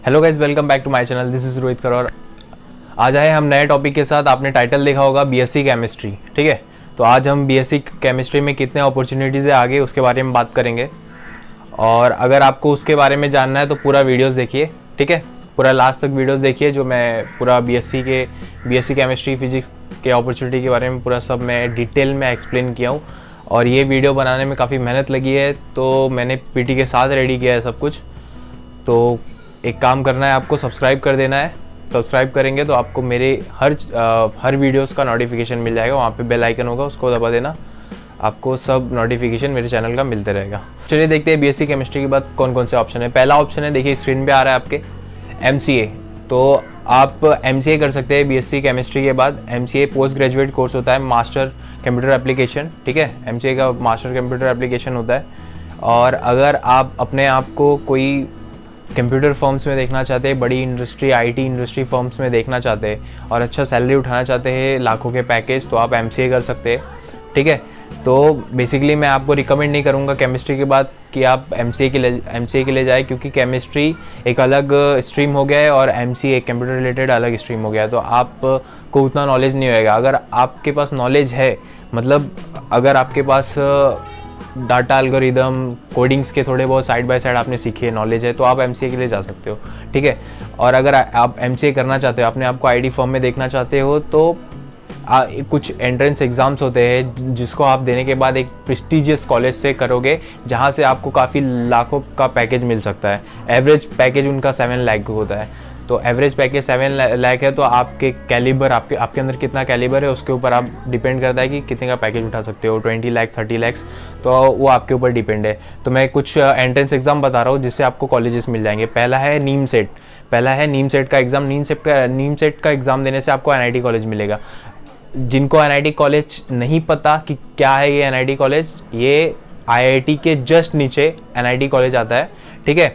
Hello guys, welcome back to my channel. This is Rohit कर और आज आए हम नए टॉपिक के साथ। आपने टाइटल देखा होगा बीएससी केमिस्ट्री, ठीक है। तो आज हम बीएससी केमिस्ट्री में कितने अपॉर्चुनिटीज़ है आगे उसके बारे में बात करेंगे। और अगर आपको उसके बारे में जानना है तो पूरा वीडियोस देखिए, ठीक है। पूरा लास्ट तक वीडियोस देखिए, जो मैं पूरा बीएससी केमिस्ट्री फिजिक्स के अपॉर्चुनिटी के बारे में पूरा सब मैं डिटेल में एक्सप्लेन किया हूँ। और ये वीडियो बनाने में काफ़ी मेहनत लगी है, तो मैंने पीटी के साथ रेडी किया है सब कुछ। तो एक काम करना है, आपको सब्सक्राइब कर देना है। सब्सक्राइब करेंगे तो आपको मेरे हर वीडियोस का नोटिफिकेशन मिल जाएगा। वहाँ पे बेल आइकन होगा, उसको दबा देना, आपको सब नोटिफिकेशन मेरे चैनल का मिलते रहेगा। चलिए देखते हैं बीएससी केमिस्ट्री के बाद कौन कौन से ऑप्शन है। पहला ऑप्शन है, देखिए स्क्रीन पे आ रहा है आपके, एमसीए। तो आप एमसीए कर सकते हैं बीएससी केमिस्ट्री के बाद। एमसीए पोस्ट ग्रेजुएट कोर्स होता है, मास्टर कंप्यूटर एप्लीकेशन, ठीक है। एमसीए का मास्टर कंप्यूटर एप्लीकेशन होता है। और अगर आप अपने आप को कोई कंप्यूटर फर्म्स में देखना चाहते हैं, बड़ी इंडस्ट्री आईटी इंडस्ट्री फर्म्स में देखना चाहते हैं और अच्छा सैलरी उठाना चाहते हैं, लाखों के पैकेज, तो आप एमसीए कर सकते हैं, ठीक है। तो बेसिकली मैं आपको रिकमेंड नहीं करूँगा केमिस्ट्री के बाद कि आप एमसीए के लिए जाए, क्योंकि केमिस्ट्री एक अलग स्ट्रीम हो गया है और एमसीए एक कंप्यूटर रिलेटेड अलग स्ट्रीम हो गया है। तो आपको उतना नॉलेज नहीं होएगा। अगर आपके पास नॉलेज है, मतलब अगर आपके पास डाटा एल्गोरिदम कोडिंग्स के थोड़े बहुत साइड बाय साइड आपने सीखी है, नॉलेज है, तो आप एमसीए के लिए जा सकते हो, ठीक है। और अगर आप एमसीए करना चाहते हो, अपने आप को आईटी फर्म में देखना चाहते हो, तो कुछ एंट्रेंस एग्ज़ाम्स होते हैं जिसको आप देने के बाद एक प्रेस्टिजियस कॉलेज से करोगे, जहाँ से आपको काफ़ी लाखों का पैकेज मिल सकता है। एवरेज पैकेज उनका 7 लाख होता है। तो एवरेज पैकेज 7 लाख है, तो आपके कैलिबर, आपके अंदर कितना कैलिबर है उसके ऊपर आप डिपेंड करता है कि कितने का पैकेज उठा सकते हो, 20 लाख 30 लाख, तो वो आपके ऊपर डिपेंड है। तो मैं कुछ एंट्रेंस एग्जाम बता रहा हूँ जिससे आपको कॉलेजेस मिल जाएंगे। पहला है नीम सेट का एग्ज़ाम। नीम सेट का एग्ज़ाम देने से आपको एनआईटी कॉलेज मिलेगा। जिनको एनआईटी कॉलेज नहीं पता कि क्या है ये एनआईटी कॉलेज, ये आईआईटी के जस्ट नीचे एनआईटी कॉलेज आता है, ठीक है।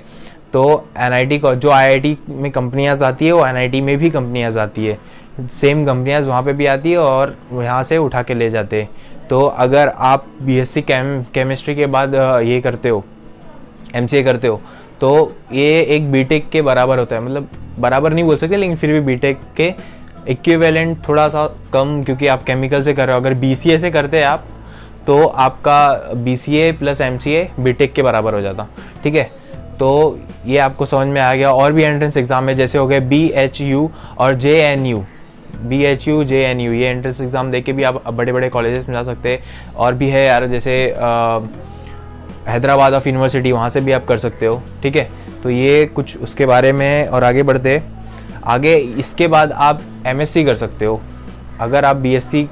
तो एनआईटी को जो आईआईटी में कंपनियां आती है, वो एनआईटी में भी कंपनियां आती है। सेम कंपनियां वहाँ पे भी आती है और यहाँ से उठा के ले जाते हैं। तो अगर आप बीएससी केमिस्ट्री के बाद ये करते हो, एमसीए करते हो, तो ये एक बीटेक के बराबर होता है। मतलब बराबर नहीं बोल सकते, लेकिन फिर भी बीटेक के इक्विवेलेंट, थोड़ा सा कम, क्योंकि आप केमिकल से कर रहे हो। अगर बीसीए से करते हैं आप, तो आपका बीसीए प्लस एमसीए बीटेक के बराबर हो जाता, ठीक है। तो ये आपको समझ में आ गया। और भी एंट्रेंस एग्जाम है, जैसे हो गए बीएचयू और जेएनयू। बीएचयू जेएनयू, ये एंट्रेंस एग्जाम देके भी आप बड़े बड़े कॉलेजेस में जा सकते हैं। और भी है यार, जैसे हैदराबाद ऑफ यूनिवर्सिटी, वहाँ से भी आप कर सकते हो, ठीक है। तो ये कुछ उसके बारे में। और आगे बढ़ते आगे, इसके बाद आप एमएससी कर सकते हो। अगर आप बीएससी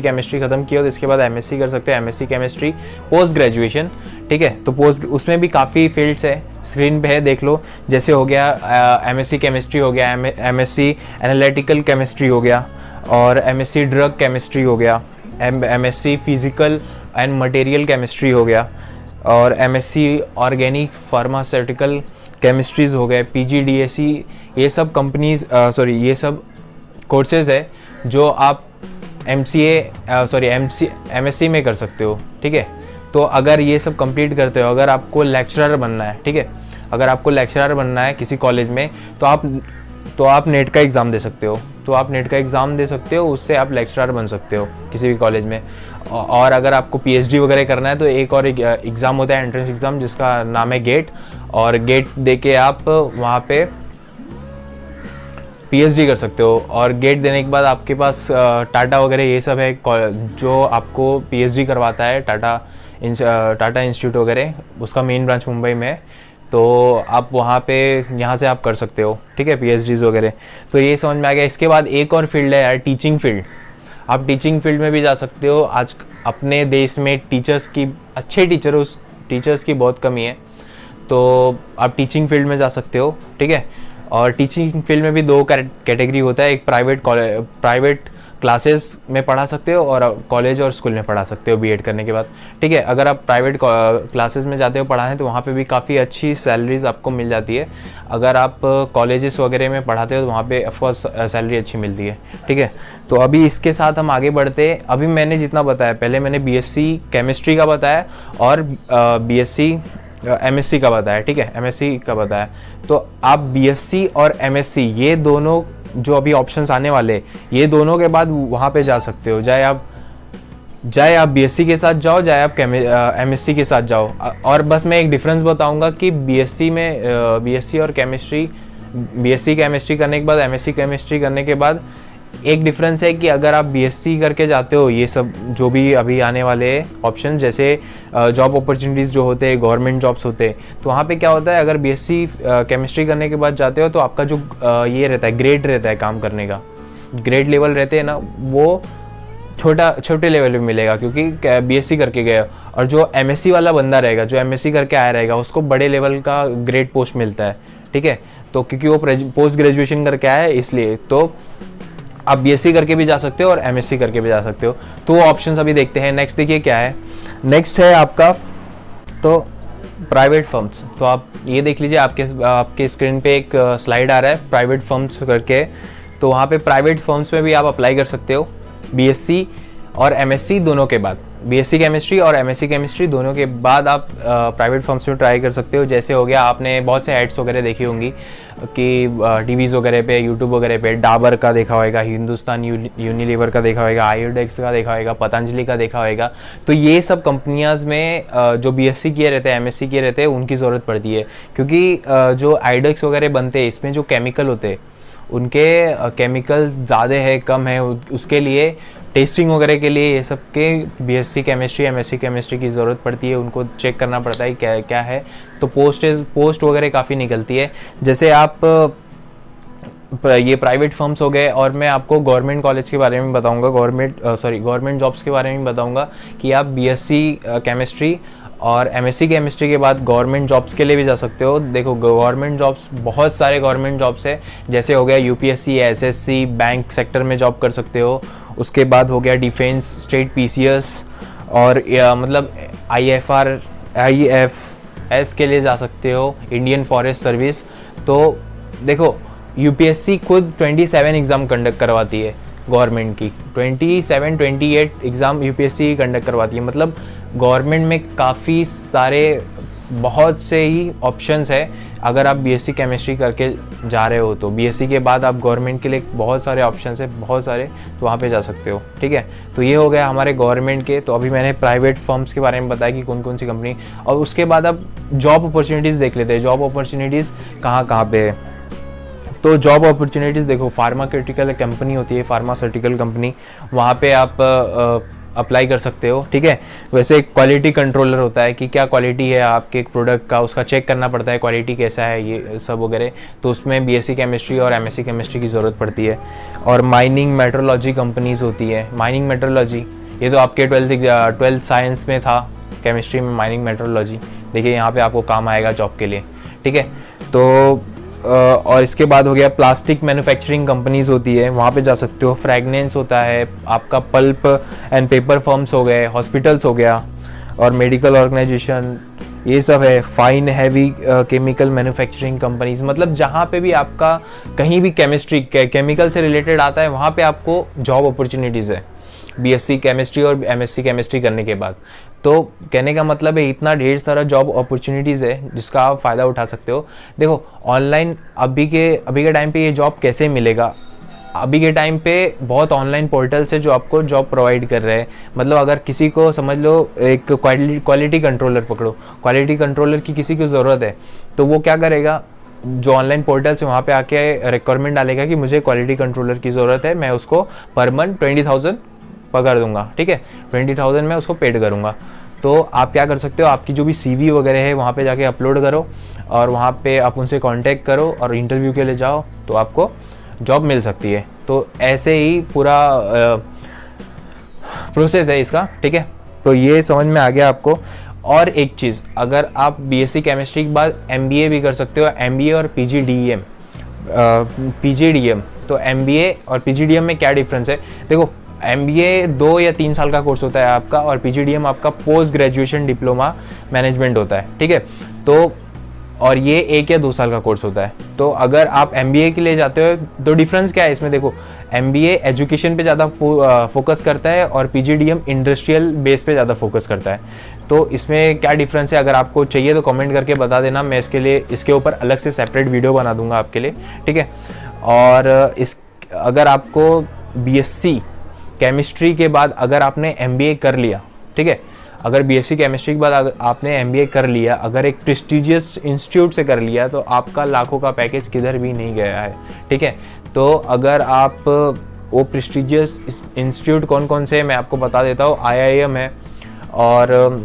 केमिस्ट्री ख़त्म किया हो तो इसके बाद एमएससी कर सकते हो, एमएससी केमिस्ट्री पोस्ट ग्रेजुएशन, ठीक है। तो उसमें भी काफ़ी फील्ड्स है, स्क्रीन पे है, देख लो। जैसे हो गया एमएससी केमिस्ट्री हो गया, एमएससी एनालिटिकल केमिस्ट्री हो गया, और एमएससी ड्रग केमिस्ट्री हो गया, MSc physical and material chemistry हो गया, और एमएससी ऑर्गेनिक फार्मास्यूटिकल केमिस्ट्रीज हो गए, पीजीडीएससी। ये सब ये सब कोर्सेज है जो आप एमएससी में कर सकते हो, ठीक है। तो अगर ये सब कंप्लीट करते हो, अगर आपको लेक्चरर बनना है, ठीक है, अगर आपको लेक्चरर बनना है किसी कॉलेज में, तो आप नेट का एग्ज़ाम दे सकते हो। उससे आप लेक्चरर बन सकते हो किसी भी कॉलेज में। और अगर आपको पीएचडी वगैरह करना है, तो एक और एग्ज़ाम होता है, एंट्रेंस एग्ज़ाम, जिसका नाम है गेट। और गेट दे के आप वहाँ पे पीएचडी कर सकते हो। और गेट देने के बाद आपके पास टाटा वगैरह ये सब है जो आपको पीएचडी करवाता है। टाटा इंस्टीट्यूट वगैरह, उसका मेन ब्रांच मुंबई में है। तो आप वहाँ पे, यहाँ से आप कर सकते हो, ठीक है, पीएचडीज़ वगैरह। तो ये समझ में आ गया। इसके बाद एक और फील्ड है यार, टीचिंग फील्ड। आप टीचिंग फील्ड में भी जा सकते हो। आज अपने देश में अच्छे टीचर्स की बहुत कमी है, तो आप टीचिंग फील्ड में जा सकते हो, ठीक है। और टीचिंग फील्ड में भी 2 कैटेगरी होता है, एक प्राइवेट क्लासेस में पढ़ा सकते हो और कॉलेज और स्कूल में पढ़ा सकते हो बीएड करने के बाद, ठीक है। अगर आप प्राइवेट क्लासेस में जाते हो पढ़ाने, तो वहाँ पे भी काफ़ी अच्छी सैलरीज आपको मिल जाती है। अगर आप कॉलेजेस वगैरह में पढ़ाते हो तो वहाँ पे ऑफकोर्स सैलरी अच्छी मिलती है, ठीक है। तो अभी इसके साथ हम आगे बढ़ते हैं। अभी मैंने जितना बताया, पहले मैंने बीएससी केमिस्ट्री का बताया और बीएससी एमएससी का बताया, ठीक है, एमएससी का बताया। तो आप बीएससी और एमएससी ये दोनों जो अभी ऑप्शंस आने वाले, ये दोनों के बाद वहाँ पे जा सकते हो, चाहे आप बीएससी के साथ जाओ, चाहे आप एमएससी के साथ जाओ। और बस मैं एक डिफरेंस बताऊंगा कि बीएससी में बीएससी और केमिस्ट्री, बीएससी केमिस्ट्री करने के बाद एमएससी केमिस्ट्री करने के बाद एक डिफरेंस है कि अगर आप बीएससी करके जाते हो, ये सब जो भी अभी आने वाले ऑप्शन जैसे जॉब अपॉर्चुनिटीज़ जो होते हैं, गवर्नमेंट जॉब्स होते हैं, तो वहाँ पे क्या होता है, अगर बीएससी केमिस्ट्री करने के बाद जाते हो तो आपका जो ये रहता है, ग्रेड रहता है काम करने का, ग्रेड लेवल रहते हैं ना, वो छोटे लेवल पे मिलेगा क्योंकि बीएससी करके गए। और जो एमएससी वाला बंदा रहेगा, जो एमएससी करके आया रहेगा, उसको बड़े लेवल का ग्रेड पोस्ट मिलता है, ठीक है। तो क्योंकि वो पोस्ट ग्रेजुएशन करके आया है, इसलिए तो आप बीएससी करके भी जा सकते हो और एमएससी करके भी जा सकते हो। तो वो ऑप्शंस अभी देखते हैं। नेक्स्ट देखिए क्या है, नेक्स्ट है आपका तो प्राइवेट फर्म्स। तो आप ये देख लीजिए, आपके स्क्रीन पे एक स्लाइड आ रहा है प्राइवेट फर्म्स करके। तो वहाँ पे प्राइवेट फर्म्स में भी आप अप्लाई कर सकते हो बीएससी और एमएससी दोनों के बाद, बीएससी केमिस्ट्री और एमएससी केमिस्ट्री दोनों के बाद आप प्राइवेट फर्म्स में ट्राई कर सकते हो। जैसे हो गया, आपने बहुत से एड्स वगैरह देखी होंगी कि टीवीज़ वगैरह पे, यूट्यूब वगैरह पे डाबर का देखा होगा, हिंदुस्तान यूनिलीवर का देखा होगा, आयोडेक्स का देखा होगा, पतंजलि का देखा होगा। तो ये सब कंपनियाज में जो बीएससी किए रहते हैं, एमएससी किए रहते हैं, उनकी ज़रूरत पड़ती है क्योंकि जो आयोडेक्स वगैरह बनते हैं, इसमें जो केमिकल होते हैं उनके केमिकल ज़्यादा है कम है, उसके लिए टेस्टिंग वगैरह के लिए ये सब के बीएससी केमिस्ट्री एमएससी केमिस्ट्री की ज़रूरत पड़ती है। उनको चेक करना पड़ता है क्या क्या है। तो पोस्ट वगैरह काफ़ी निकलती है। जैसे आप ये प्राइवेट फर्म्स हो गए, और मैं आपको गवर्नमेंट कॉलेज के बारे में बताऊंगा, गवर्नमेंट जॉब्स के बारे में बताऊंगा कि आप बीएससी केमिस्ट्री और एमएससी केमिस्ट्री के बाद गवर्नमेंट जॉब्स के लिए भी जा सकते हो। देखो गवर्नमेंट जॉब्स, बहुत सारे गवर्नमेंट जॉब्स है, जैसे हो गया यूपीएससी, एसएससी, बैंक सेक्टर में जॉब कर सकते हो। उसके बाद हो गया डिफेंस, स्टेट पीसीएस और मतलब आईएफएस के लिए जा सकते हो, इंडियन फॉरेस्ट सर्विस। तो देखो यूपीएससी खुद 27 एग्ज़ाम कंडक्ट करवाती है गवर्नमेंट की, 28 एग्ज़ाम यूपीएससी कंडक्ट करवाती है। मतलब गवर्नमेंट में काफ़ी सारे, बहुत से ही ऑप्शंस है। अगर आप बीएससी केमिस्ट्री करके जा रहे हो तो बीएससी के बाद आप गवर्नमेंट के लिए बहुत सारे ऑप्शंस है, बहुत सारे, तो वहाँ पे जा सकते हो, ठीक है। तो ये हो गया हमारे गवर्नमेंट के। तो अभी मैंने प्राइवेट फर्म्स के बारे में बताया कि कौन कौन सी कंपनी, और उसके बाद अब जॉब अपॉर्चुनिटीज़ देख लेते हैं। जॉब अपॉर्चुनिटीज़ कहाँ कहाँ पे है। तो जॉब अपॉर्चुनिटीज़ देखो, फार्मास्यूटिकल कंपनी होती है, फार्मास्यूटिकल कंपनी, वहाँ पे आप अप्लाई कर सकते हो, ठीक है। वैसे एक क्वालिटी कंट्रोलर होता है कि क्या क्वालिटी है आपके एक प्रोडक्ट का, उसका चेक करना पड़ता है क्वालिटी कैसा है, ये सब वगैरह। तो उसमें बीएससी केमिस्ट्री और एमएससी केमिस्ट्री की ज़रूरत पड़ती है। और माइनिंग मेट्रोलॉजी कंपनीज होती है। माइनिंग मेट्रोलॉजी ये तो आपके 12th साइंस में था, केमिस्ट्री में माइनिंग मेट्रोलॉजी। देखिए यहाँ पे आपको काम आएगा जॉब के लिए, ठीक है। तो और इसके बाद हो गया प्लास्टिक मैन्युफैक्चरिंग कंपनीज होती है, वहाँ पे जा सकते हो। फ्रैगनेंस होता है आपका, पल्प एंड पेपर फर्म्स हो गए, हॉस्पिटल्स हो गया, और मेडिकल ऑर्गेनाइजेशन, ये सब है। Fine heavy chemical manufacturing companies, मतलब जहाँ पे भी आपका कहीं भी केमिकल से रिलेटेड आता है, वहाँ पे आपको जॉब अपॉर्चुनिटीज़ है बीएससी केमिस्ट्री और एमएससी केमिस्ट्री करने के बाद। तो कहने का मतलब है इतना ढेर सारा जॉब अपॉर्चुनिटीज़ है जिसका आप फ़ायदा उठा सकते हो। देखो ऑनलाइन अभी के टाइम पे ये जॉब कैसे मिलेगा, अभी के टाइम पे बहुत ऑनलाइन पोर्टल्स है जो आपको जॉब प्रोवाइड कर रहे हैं। मतलब अगर किसी को समझ लो एक क्वालिटी कंट्रोलर पकड़ो, क्वालिटी कंट्रोलर की किसी को ज़रूरत है, तो वो क्या करेगा, जो ऑनलाइन पोर्टल से वहाँ पे आके रिक्वायरमेंट डालेगा कि मुझे क्वालिटी कंट्रोलर की ज़रूरत है, मैं उसको पर मंथ 20,000 पकड़ दूंगा, ठीक है, 20,000 में उसको पेड करूंगा। तो आप क्या कर सकते हो, आपकी जो भी सीवी वगैरह है वहाँ पे जाके अपलोड करो, और वहाँ पे आप उनसे कांटेक्ट करो और इंटरव्यू के लिए जाओ, तो आपको जॉब मिल सकती है। तो ऐसे ही पूरा प्रोसेस है इसका, ठीक है। तो ये समझ में आ गया आपको। और एक चीज़, अगर आप बीएससी केमिस्ट्री के बाद एमबीए भी कर सकते हो, एमबीए और पीजीडीएम। तो एमबीए और पीजीडीएम में क्या डिफरेंस है, देखो एमबीए 2 या 3 साल का कोर्स होता है आपका, और पीजीडीएम आपका पोस्ट ग्रेजुएशन डिप्लोमा मैनेजमेंट होता है, ठीक है। तो और ये 1 या 2 साल का कोर्स होता है। तो अगर आप एमबीए के लिए जाते हो तो डिफरेंस क्या है इसमें, देखो MBA एजुकेशन पे ज़्यादा फोकस करता है और PGDM इंडस्ट्रियल बेस पे ज़्यादा फोकस करता है। तो इसमें क्या डिफरेंस है, अगर आपको चाहिए तो कमेंट करके बता देना, मैं इसके ऊपर अलग से सेपरेट वीडियो बना दूंगा आपके लिए, ठीक है। और अगर आपको BSc केमिस्ट्री के बाद अगर आपने MBA कर लिया, ठीक है, अगर BSc केमिस्ट्री के बाद अगर आपने MBA कर लिया, अगर एक प्रेस्टिजियस इंस्टीट्यूट से कर लिया, तो आपका लाखों का पैकेज किधर भी नहीं गया है, ठीक है। तो अगर आप वो प्रेस्टिजियस इंस्टीट्यूट कौन कौन से है मैं आपको बता देता हूँ। IIM है, और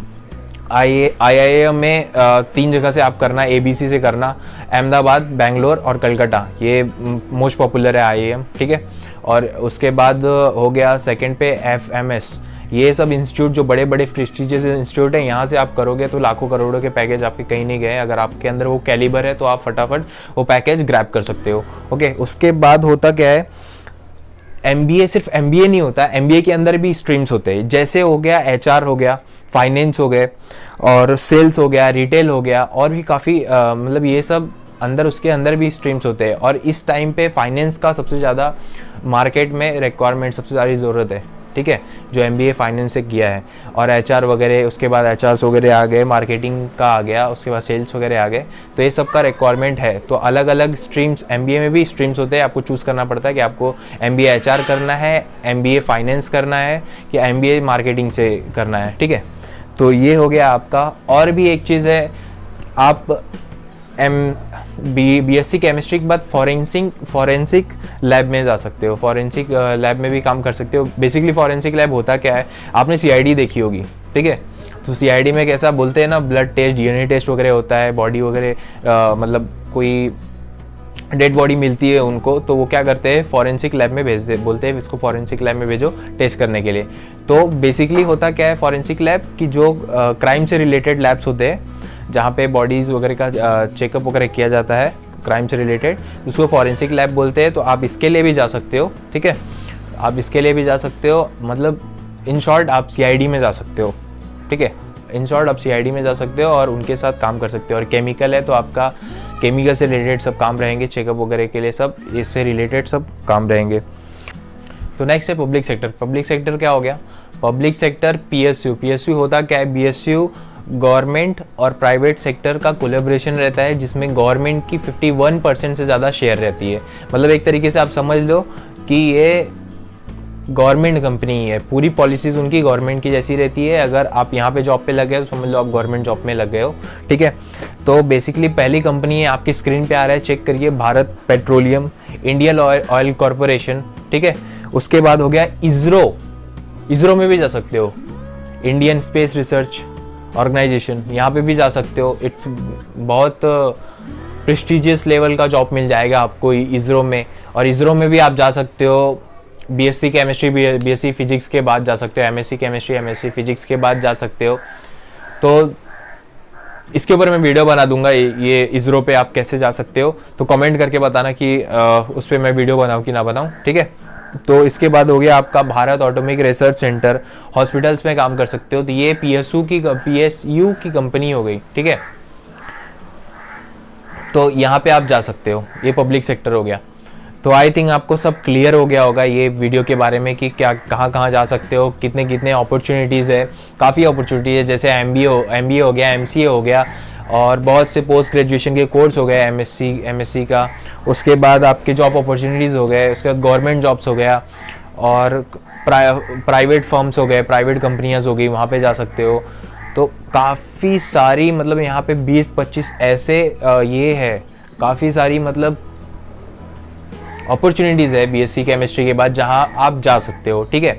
IIM में 3 जगह से आप करना, ABC से करना, अहमदाबाद, बेंगलोर और कलकत्ता, ये मोस्ट पॉपुलर है IIM, ठीक है। और उसके बाद हो गया सेकंड पे FMS, ये सब इंस्टीट्यूट जो बड़े बड़े प्रेस्टिजियस इंस्टीट्यूट हैं, यहाँ से आप करोगे तो लाखों करोड़ों के पैकेज आपके कहीं नहीं गए। अगर आपके अंदर वो कैलिबर है तो आप फटाफट वो पैकेज ग्रैब कर सकते हो, ओके। उसके बाद होता क्या है, MBA सिर्फ MBA नहीं होता, MBA के अंदर भी स्ट्रीम्स होते हैं, जैसे हो गया HR हो गया, फाइनेंस हो गए, और सेल्स हो गया, रिटेल हो गया, और भी काफ़ी मतलब ये सब अंदर उसके अंदर भी स्ट्रीम्स होते हैं। और इस टाइम पे फाइनेंस का सबसे ज़्यादा मार्केट में रिक्वायरमेंट, सबसे ज़्यादा ज़रूरत है, ठीक है, जो MBA फाइनेंस से किया है। और HR वगैरह, उसके बाद HRs वगैरह आ गए, मार्केटिंग का आ गया, उसके बाद सेल्स वगैरह आ गए, तो ये सब का रिक्वायरमेंट है। तो अलग अलग स्ट्रीम्स, MBA में भी स्ट्रीम्स होते हैं, आपको चूज़ करना पड़ता है कि आपको MBA HR करना है, MBA फाइनेंस करना है, कि MBA मार्केटिंग से करना है, ठीक है। तो ये हो गया आपका। और भी एक चीज़ है, आप BSc केमिस्ट्री के बाद फॉरेंसिक लैब में जा सकते हो, फॉरेंसिक लैब में भी काम कर सकते हो। बेसिकली फॉरेंसिक लैब होता क्या है, आपने CID देखी होगी, ठीक है। तो CID में कैसा बोलते हैं ना, ब्लड टेस्ट, DNA टेस्ट वगैरह होता है, बॉडी वगैरह, मतलब कोई डेड बॉडी मिलती है उनको, तो वो क्या करते हैं, फॉरेंसिक लैब में भेज दे, बोलते हैं इसको फॉरेंसिक लैब में भेजो टेस्ट करने के लिए। तो बेसिकली होता क्या है फॉरेंसिक लैब की, जो क्राइम से रिलेटेड लैब्स होते हैं, जहाँ पे बॉडीज़ वगैरह का चेकअप वगैरह किया जाता है क्राइम से रिलेटेड, उसको फॉरेंसिक लैब बोलते हैं। तो आप इसके लिए भी जा सकते हो, ठीक है, आप इसके लिए भी जा सकते हो, मतलब इन शॉर्ट आप CID में जा सकते हो, ठीक है, इन शॉर्ट आप CID में जा सकते हो और उनके साथ काम कर सकते हो। और केमिकल है तो आपका केमिकल से रिलेटेड सब काम रहेंगे, चेकअप वगैरह के लिए सब इससे रिलेटेड सब काम रहेंगे। तो नेक्स्ट है पब्लिक सेक्टर। पब्लिक सेक्टर क्या हो गया, पब्लिक सेक्टर PSU होता क्या है, BSU गवर्नमेंट और प्राइवेट सेक्टर का कोलैबोरेशन रहता है, जिसमें गवर्नमेंट की 51% से ज़्यादा शेयर रहती है। मतलब एक तरीके से आप समझ लो कि ये गवर्नमेंट कंपनी है, पूरी पॉलिसीज उनकी गवर्नमेंट की जैसी रहती है। अगर आप यहाँ पे जॉब पे लग गए तो समझ लो आप गवर्नमेंट जॉब में लग गए हो, ठीक है। तो बेसिकली पहली कंपनी है, आपकी स्क्रीन पे आ रहा है, चेक करिए, Bharat petroleum, Indian oil corporation, ठीक है। उसके बाद हो गया इसरो में भी जा सकते हो, इंडियन स्पेस रिसर्च ऑर्गेनाइजेशन, यहाँ पे भी जा सकते हो। इट्स बहुत प्रेस्टिजियस लेवल का जॉब मिल जाएगा आपको इसरो में। और इसरो में भी आप जा सकते हो BSc केमिस्ट्री, BSc फिजिक्स के बाद जा सकते हो, MSc केमिस्ट्री, MSc फिजिक्स के बाद जा सकते हो। तो इसके ऊपर मैं वीडियो बना दूंगा, ये इसरो पे आप कैसे जा सकते हो। तो कमेंट करके बताना कि उस पर मैं वीडियो बनाऊँ कि ना बनाऊँ, ठीक है। तो इसके बाद हो गया आपका Bharat atomic research centre, hospitals में काम कर सकते हो। तो ये PSU की कंपनी हो गई, ठीक है। तो यहाँ पे आप जा सकते हो, ये पब्लिक सेक्टर हो गया। तो आई थिंक आपको सब क्लियर हो गया होगा ये वीडियो के बारे में कि क्या कहाँ जा सकते हो, कितने कितने अपॉर्चुनिटीज़ है। काफ़ी अपॉर्चुनिटी है, जैसे MBA हो गया, MCA हो गया, और बहुत से पोस्ट ग्रेजुएशन के कोर्स हो गए, MSc का। उसके बाद आपके जॉब अपॉर्चुनिटीज़ हो गए, उसके बाद गवर्नमेंट जॉब्स हो गया, और प्राइवेट फर्म्स हो गए, प्राइवेट कंपनियाँ हो गई, वहाँ पे जा सकते हो। तो काफ़ी सारी, मतलब यहाँ पे 20-25 ऐसे ये है, काफ़ी सारी मतलब अपॉर्चुनिटीज़ है BSc केमिस्ट्री के बाद जहाँ आप जा सकते हो, ठीक है।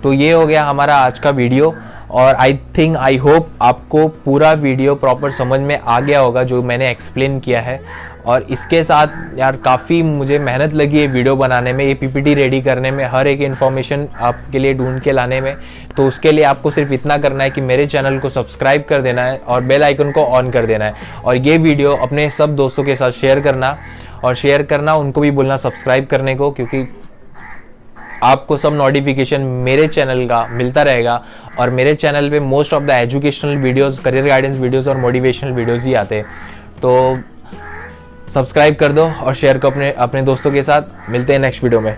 तो ये हो गया हमारा आज का वीडियो, और आई होप आपको पूरा वीडियो प्रॉपर समझ में आ गया होगा जो मैंने एक्सप्लेन किया है। और इसके साथ यार काफ़ी मुझे मेहनत लगी है वीडियो बनाने में, ये PPT रेडी करने में, हर एक इन्फॉर्मेशन आपके लिए ढूंढ के लाने में। तो उसके लिए आपको सिर्फ इतना करना है कि मेरे चैनल को सब्सक्राइब कर देना है और बेल आइकन को ऑन कर देना है, और ये वीडियो अपने सब दोस्तों के साथ शेयर करना, उनको भी बोलना सब्सक्राइब करने को, क्योंकि आपको सब नोटिफिकेशन मेरे चैनल का मिलता रहेगा। और मेरे चैनल पे most of the educational videos, career guidance videos और मोटिवेशनल वीडियोस ही आते हैं। तो सब्सक्राइब कर दो और शेयर को अपने दोस्तों के साथ। मिलते हैं नेक्स्ट वीडियो में।